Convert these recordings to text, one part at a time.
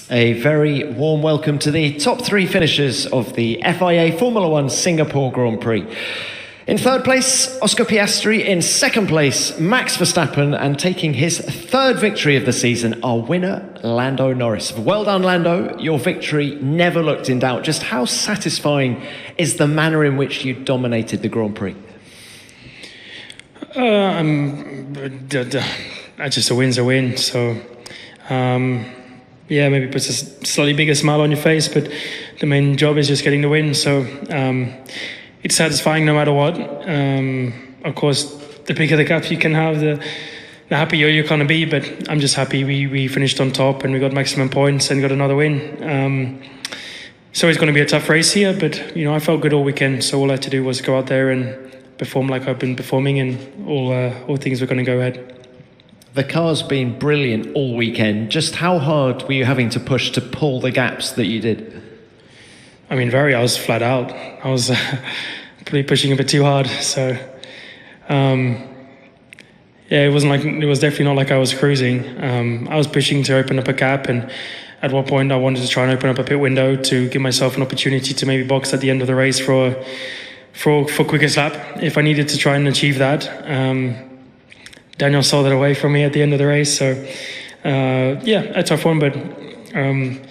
A very warm welcome to the top three finishers of the FIA Formula One Singapore Grand Prix. In third place, Oscar Piastri. In second place, Max Verstappen. And taking his third victory of the season, our winner, Lando Norris. Well done, Lando. Your victory never looked in doubt. Just how satisfying is the manner in which you dominated the Grand Prix? Just a win's a win. So, yeah, maybe puts a slightly bigger smile on your face, but the main job is just getting the win. So it's satisfying no matter what. Of course, the bigger the gap you can have, the happier you're going to be. But I'm just happy we finished on top and we got maximum points and got another win. So it's going to be a tough race here, but I felt good all weekend. So all I had to do was go out there and perform like I've been performing, and all things were going to go ahead. The car's been brilliant all weekend. Just how hard were you having to push to pull the gaps that you did? I was flat out. I was probably pushing a bit too hard. So, it was definitely not like I was cruising. I was pushing to open up a gap, and at one point I wanted to try and open up a pit window to give myself an opportunity to maybe box at the end of the race for quickest lap if I needed to try and achieve that. Daniel saw that away from me at the end of the race. So, a tough one, but it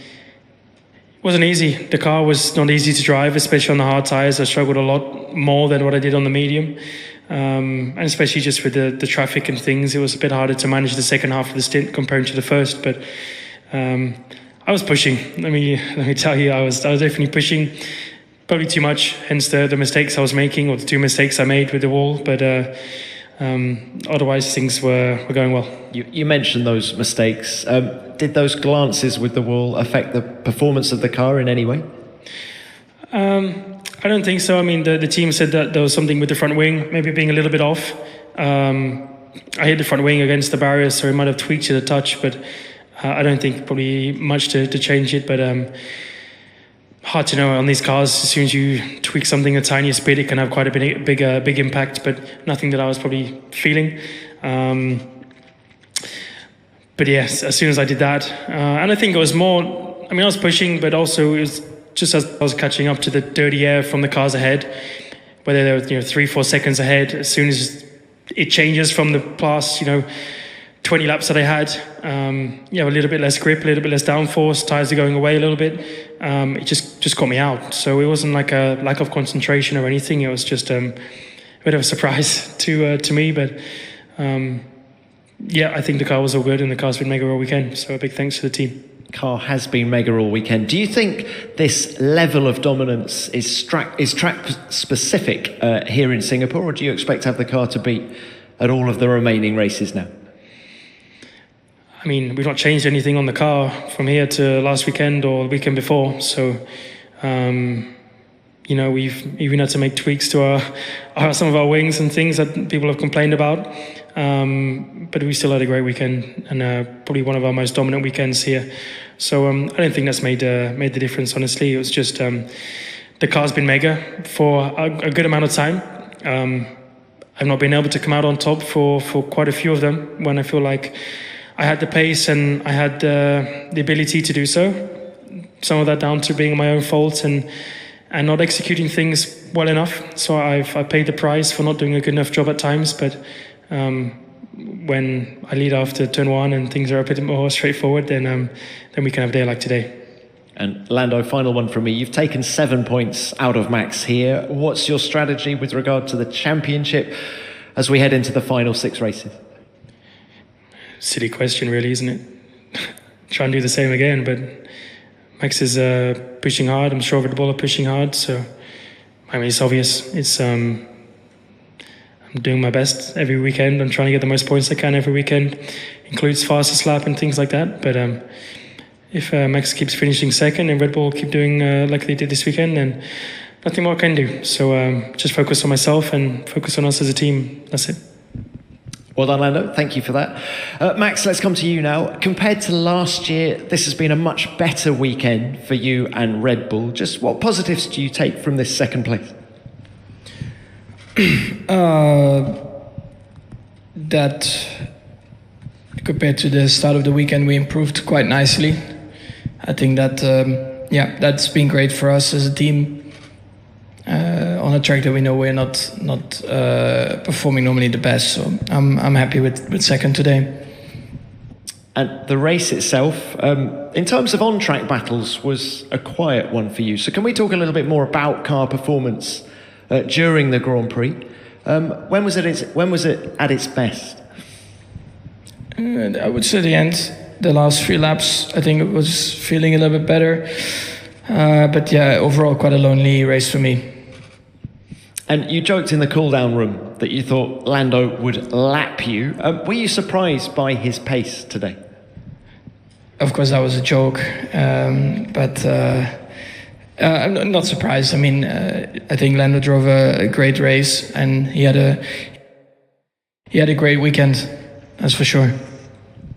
wasn't easy. The car was not easy to drive, especially on the hard tyres. I struggled a lot more than what I did on the medium. And especially just with the traffic and things, it was a bit harder to manage the second half of the stint compared to the first. But I was pushing. Let me tell you, I was definitely pushing. Probably too much, hence the mistakes I was making, or the two mistakes I made with the wall. But otherwise, things were going well. You mentioned those mistakes. Did those glances with the wall affect the performance of the car in any way? I don't think so. The team said that there was something with the front wing, maybe being a little bit off. I hit the front wing against the barrier, so it might have tweaked it a touch, but I don't think probably much to change it. But hard to know on these cars. As soon as you tweak something a tiniest bit, it can have quite a big impact, but nothing that I was probably feeling. But yes, as soon as I did that, and I think it was more, I was pushing, but also it was just as I was catching up to the dirty air from the cars ahead, whether they were 3-4 seconds ahead. As soon as it changes from the past 20 laps that I had, a little bit less grip, a little bit less downforce, tyres are going away a little bit. It just caught me out. So it wasn't like a lack of concentration or anything. It was just a bit of a surprise to me. But I think the car was all good, and the car's been mega all weekend. So a big thanks to the team. Car has been mega all weekend. Do you think this level of dominance is track specific here in Singapore, or do you expect to have the car to beat at all of the remaining races now? We've not changed anything on the car from here to last weekend or the weekend before. So, we've even had to make tweaks to some of our wings and things that people have complained about. But we still had a great weekend, and probably one of our most dominant weekends here. So I don't think that's made the difference, honestly. It was just the car's been mega for a good amount of time. I've not been able to come out on top for quite a few of them when I feel like I had the pace and I had the ability to do so. Some of that down to being my own fault and not executing things well enough. So I paid the price for not doing a good enough job at times. But when I lead after turn one and things are a bit more straightforward, then we can have a day like today. And Lando, final one from me. You've taken 7 points out of Max here. What's your strategy with regard to the championship as we head into the final 6 races? Silly question, really, isn't it? Try and do the same again, but Max is pushing hard. I'm sure Red Bull are pushing hard, so it's obvious. It's I'm doing my best every weekend. I'm trying to get the most points I can every weekend, includes fastest lap and things like that. But if Max keeps finishing second and Red Bull keep doing like they did this weekend, then nothing more I can do. So just focus on myself and focus on us as a team. That's it. Well done, Lando. Thank you for that. Max, let's come to you now. Compared to last year, this has been a much better weekend for you and Red Bull. Just what positives do you take from this second place? That compared to the start of the weekend, we improved quite nicely. I think that that's been great for us as a team. On a track that we know we're not performing normally the best, so I'm happy with second today. And the race itself, in terms of on-track battles, was a quiet one for you. So can we talk a little bit more about car performance during the Grand Prix? When was it at its best? I would say the end, the last 3 laps. I think it was feeling a little bit better, but yeah, overall quite a lonely race for me. And you joked in the cool-down room that you thought Lando would lap you. Were you surprised by his pace today? Of course, that was a joke, but I'm not surprised. I mean, I think Lando drove a great race, and he had a great weekend, that's for sure.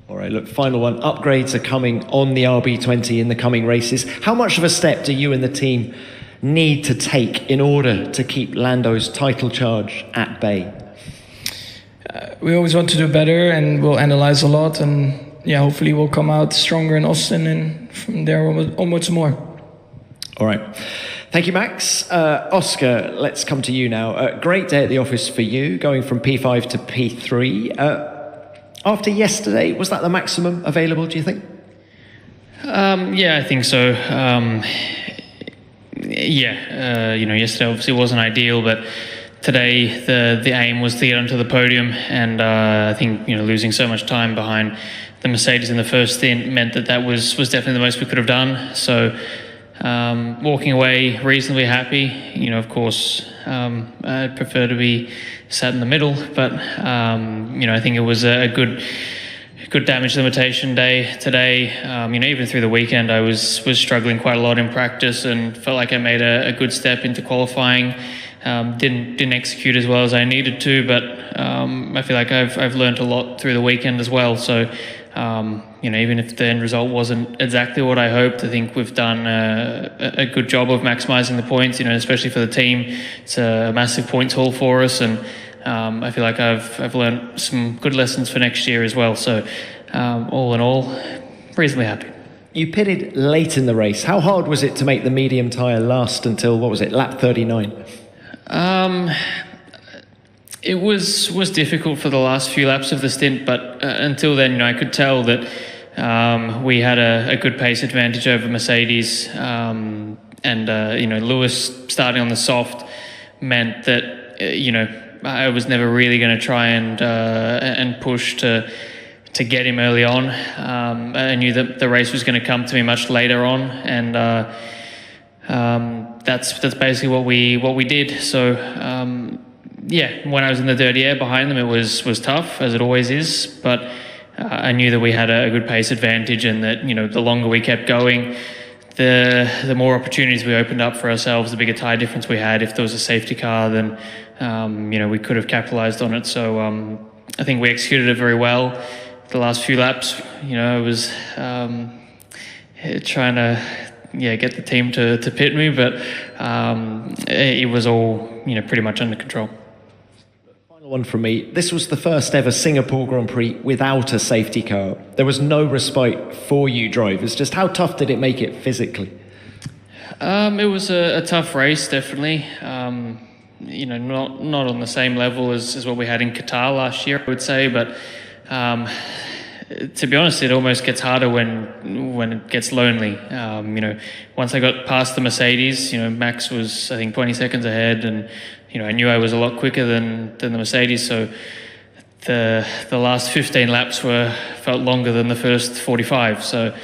All right, look, final one. Upgrades are coming on the RB20 in the coming races. How much of a step do you and the team need to take in order to keep Lando's title charge at bay? We always want to do better, and we'll analyze a lot, and yeah, hopefully we'll come out stronger in Austin, and from there onwards more. All right. Thank you, Max. Oscar, let's come to you now. Great day at the office for you, going from P5 to P3. After yesterday, was that the maximum available, do you think? Yeah, I think so. Yesterday obviously wasn't ideal, but today the aim was to get onto the podium, and I think losing so much time behind the Mercedes in the first stint meant that was definitely the most we could have done. So walking away reasonably happy. Of course, I'd prefer to be sat in the middle, but I think it was a good damage limitation day today. Even through the weekend, I was struggling quite a lot in practice, and felt like I made a good step into qualifying. Didn't execute as well as I needed to, but I feel like I've learned a lot through the weekend as well. So even if the end result wasn't exactly what I hoped, I think we've done a good job of maximising the points. Especially for the team, it's a massive points haul for us, and I feel like I've learned some good lessons for next year as well. So all in all, reasonably happy. You pitted late in the race. How hard was it to make the medium tyre last until, lap 39? It was difficult for the last few laps of the stint, but until then, I could tell that we had a good pace advantage over Mercedes, and Lewis starting on the soft meant that I was never really going to try and push to get him early on. I knew that the race was going to come to me much later on, and that's basically what we did. So when I was in the dirty air behind them, it was tough, as it always is, but I knew that we had a good pace advantage, and that the longer we kept going, the more opportunities we opened up for ourselves, the bigger tyre difference we had. If there was a safety car, then we could have capitalised on it. So I think we executed it very well. The last few laps, I was trying to get the team to pit me, but it was all pretty much under control. Final one from me. This was the first ever Singapore Grand Prix without a safety car. There was no respite for you drivers. Just how tough did it make it physically? It was a tough race, definitely. Not on the same level as what we had in Qatar last year, I would say, but to be honest, it almost gets harder when it gets lonely. Once I got past the Mercedes, Max was, I think, 20 seconds ahead, and I knew I was a lot quicker than the Mercedes. So the last 15 laps felt longer than the first 45. So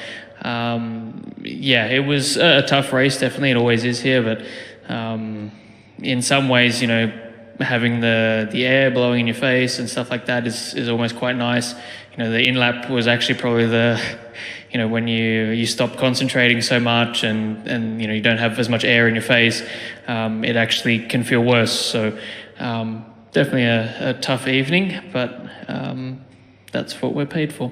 it was a tough race, definitely. It always is here, but in some ways, having the air blowing in your face and stuff like that is almost quite nice. The in-lap was actually probably when you stop concentrating so much and you don't have as much air in your face, it actually can feel worse. So definitely a tough evening, but that's what we're paid for.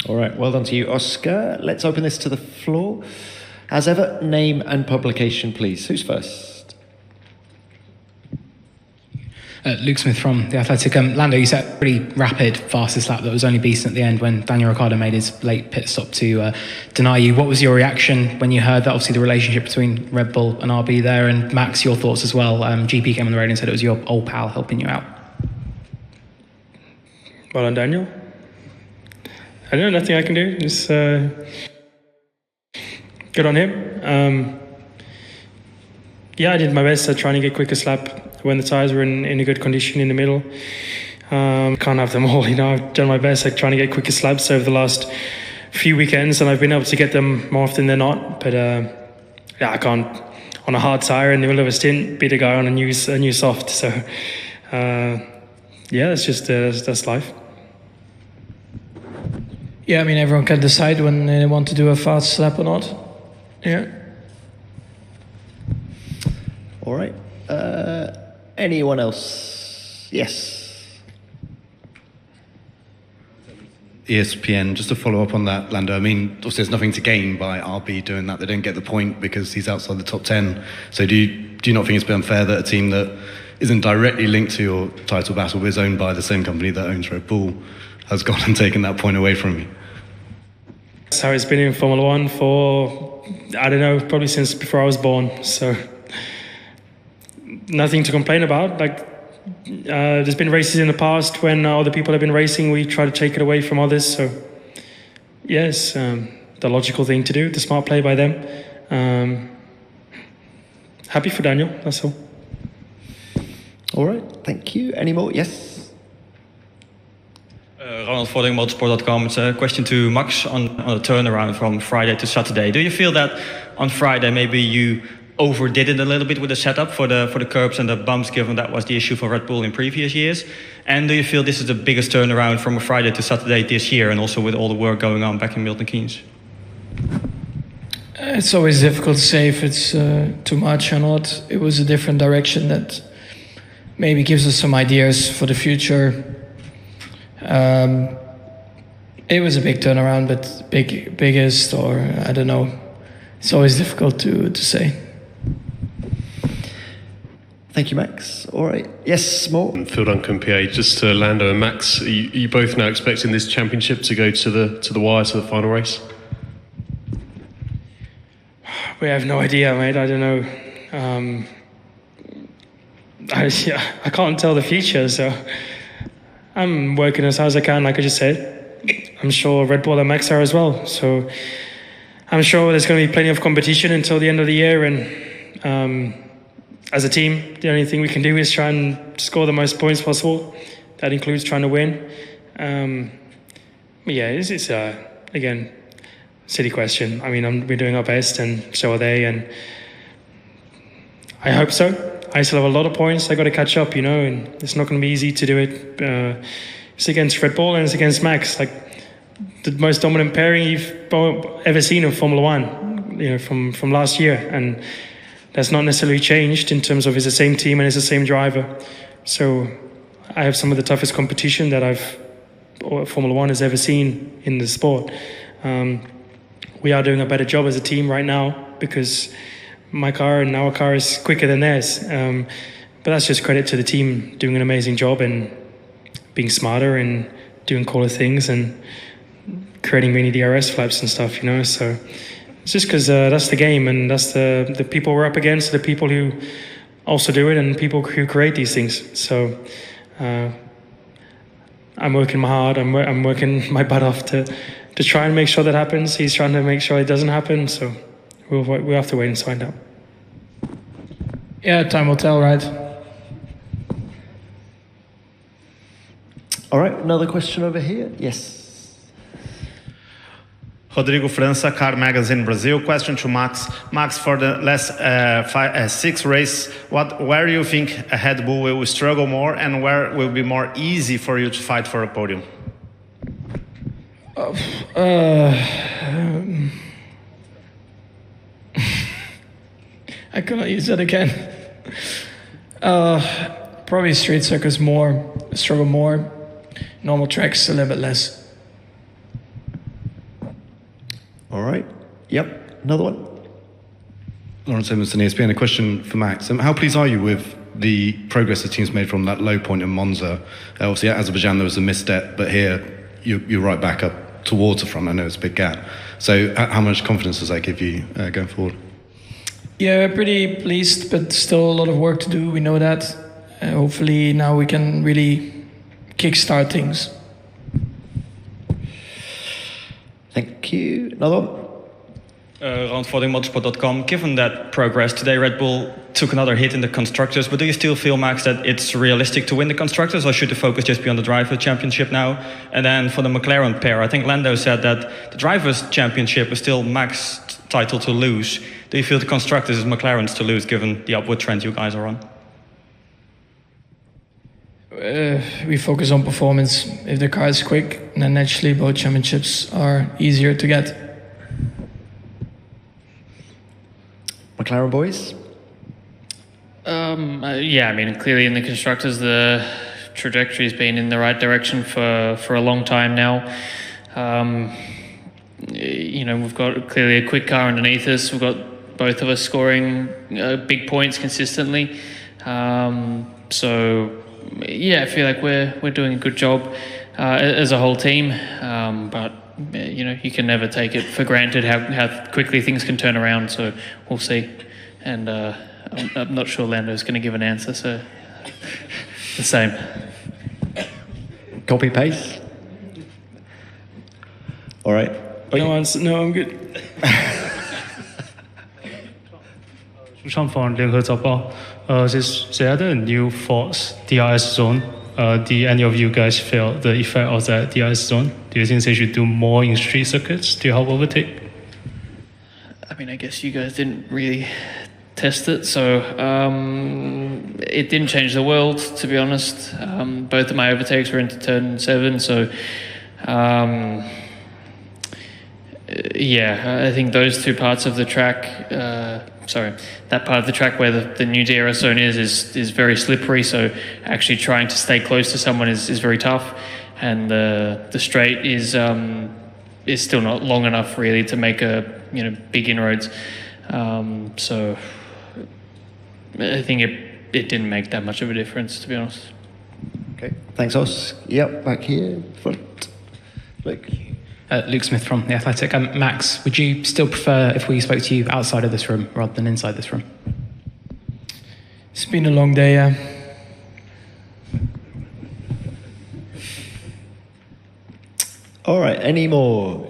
All right, well done to you, Oscar. Let's open this to the floor. As ever, name and publication, please. Who's first? Luke Smith from The Athletic. Lando, you set a pretty rapid, fastest lap that was only beaten at the end when Daniel Ricciardo made his late pit stop to deny you. What was your reaction when you heard that? Obviously, the relationship between Red Bull and RB there, and Max, your thoughts as well. GP came on the radio and said it was your old pal helping you out. Well done, Daniel. I don't know, nothing I can do. Just good on him. Yeah, I did my best at trying to get quickest lap when the tyres were in a good condition in the middle. Can't have them all, I've done my best at trying to get quickest laps over the last few weekends, and I've been able to get them more often than not. But yeah, I can't, on a hard tyre in the middle of a stint, beat a guy on a new soft. So yeah, that's life. Yeah, I mean, everyone can decide when they want to do a fast lap or not. Yeah. All right. Anyone else? Yes. ESPN, just to follow up on that, Lando, I mean, obviously there's nothing to gain by RB doing that. They don't get the point because he's outside the top 10. So do you not think it's a bit unfair that a team that isn't directly linked to your title battle but is owned by the same company that owns Red Bull has gone and taken that point away from you? That's how it's been in Formula One for, I don't know, probably since before I was born. So nothing to complain about. Like, there's been races in the past when other people have been racing, we try to take it away from others. So yes, the logical thing to do, the smart play by them. Happy for Daniel, that's all. All right, thank you. Any more? Yes. Ronald Fording, motorsport.com. It's a question to Max on the turnaround from Friday to Saturday. Do you feel that on Friday maybe you overdid it a little bit with the setup for the curbs and the bumps, given that was the issue for Red Bull in previous years? And do you feel this is the biggest turnaround from a Friday to Saturday this year, and also with all the work going on back in Milton Keynes? It's always difficult to say if it's too much or not. It was a different direction that maybe gives us some ideas for the future. It was a big turnaround, but biggest, or I don't know. It's always difficult to say. Thank you, Max. All right. Yes, more. Phil Duncan, PA. Just to Lando and Max, are you both now expecting this championship to go to the wire, to the final race? We have no idea, mate. I don't know. I can't tell the future, so I'm working as hard as I can, like I just said. I'm sure Red Bull and Max are as well. So I'm sure there's going to be plenty of competition until the end of the year. And as a team, the only thing we can do is try and score the most points possible. That includes trying to win. But yeah, it's again, silly question. I mean, we're doing our best, and so are they. And I hope so. I still have a lot of points I got to catch up, and it's not going to be easy to do it. It's against Red Bull and it's against Max, like the most dominant pairing you've ever seen in Formula One, from last year, and that's not necessarily changed in terms of it's the same team and it's the same driver. So I have some of the toughest competition that Formula One has ever seen in the sport. We are doing a better job as a team right now because my car and our car is quicker than theirs. But that's just credit to the team doing an amazing job and being smarter and doing cooler things and creating mini DRS flaps and stuff, So it's just because that's the game, and that's the people we're up against, the people who also do it and people who create these things. So I'm working hard. I'm working my butt off to try and make sure that happens. He's trying to make sure it doesn't happen. So we'll have to wait and find out. Yeah, time will tell, right? All right, another question over here. Yes. Rodrigo França, Car Magazine Brazil. Question to Max. Max, for the last 6 races, where do you think a Red Bull will struggle more, and where will be more easy for you to fight for a podium? I cannot use that again. Probably street circuits struggle more. Normal tracks a little bit less. All right. Yep. Another one. Lawrence Emerson, ESPN. A question for Max. How pleased are you with the progress the team's made from that low point in Monza. Obviously, at Azerbaijan there was a misstep, but here you're right back up towards the front. I know it's a big gap. So how much confidence does that give you going forward? Yeah, pretty pleased, but still a lot of work to do. We know that. Hopefully now we can really kickstart things. Thank you. Another one? Motorsport.com. Given that progress, today Red Bull took another hit in the Constructors, but do you still feel, Max, that it's realistic to win the Constructors, or should the focus just be on the Driver Championship now? And then for the McLaren pair, I think Lando said that the Drivers Championship is still Max's title to lose. Do you feel the Constructors is McLaren's to lose, given the upward trend you guys are on? We focus on performance. If the car is quick, then naturally both championships are easier to get. McLaren boys? Yeah, I mean, clearly in the Constructors, the trajectory has been in the right direction for a long time now. We've got clearly a quick car underneath us. We've got both of us scoring big points consistently. So, yeah, I feel like we're doing a good job as a whole team. But you can never take it for granted how quickly things can turn around. So we'll see. And I'm not sure Lando's going to give an answer. So the same. Copy paste. All right. No answer. No, I'm good. 上访联合早报 says they had a new force DRS zone. Do any of you guys feel the effect of that DRS zone? Do you think they should do more in street circuits to help overtake? I mean, I guess you guys didn't really test it, so it didn't change the world, to be honest. Both of my overtakes were into turn 7, so yeah, I think those two parts of the track, that part of the track where the new DRS zone is very slippery, so actually trying to stay close to someone is very tough, and the straight is still not long enough really to make big inroads. So I think it didn't make that much of a difference, to be honest. Okay, thanks, Os. Yep, back here, front. Luke. Luke Smith from The Athletic. Max, would you still prefer if we spoke to you outside of this room rather than inside this room? It's been a long day, yeah. All right, any more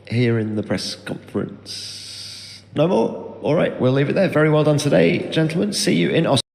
here in the press conference? No more? All right, we'll leave it there. Very well done today, gentlemen. See you in Oslo.